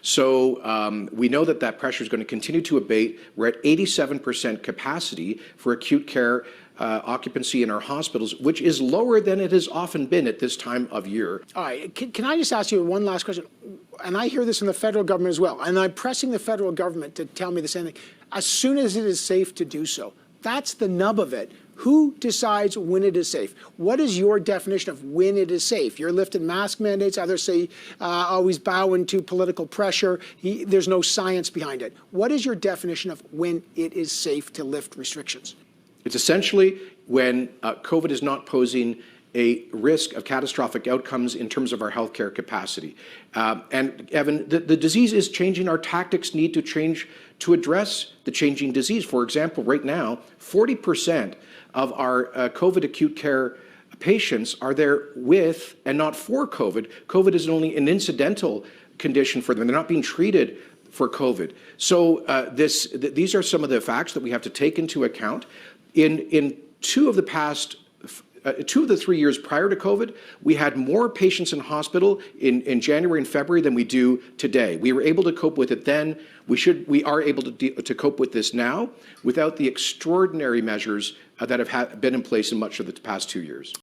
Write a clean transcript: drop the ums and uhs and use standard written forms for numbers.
So we know that that pressure is going to continue to abate. We're at 87% capacity for acute care occupancy in our hospitals, which is lower than it has often been at this time of year. All right. Can I just ask you one last question? And I hear this from the federal government as well, and I'm pressing the federal government to tell me the same thing. As soon as it is safe to do so, that's the nub of it. Who decides when it is safe? What is your definition of when it is safe? You're lifting mask mandates. Others say always bowing to political pressure. There's no science behind it. What is your definition of when it is safe to lift restrictions? It's essentially when COVID is not posing a risk of catastrophic outcomes in terms of our healthcare capacity. And Evan, the disease is changing. Our tactics need to change to address the changing disease. For example, right now, 40% of our COVID acute care patients are there with and not for COVID. COVID is only an incidental condition for them. They're not being treated for COVID. So these are some of the facts that we have to take into account. In two of the 3 years prior to COVID, we had more patients in hospital in January and February than we do today. We were able to cope with it then. We are able to cope with this now without the extraordinary measures that have been in place in much of the past 2 years.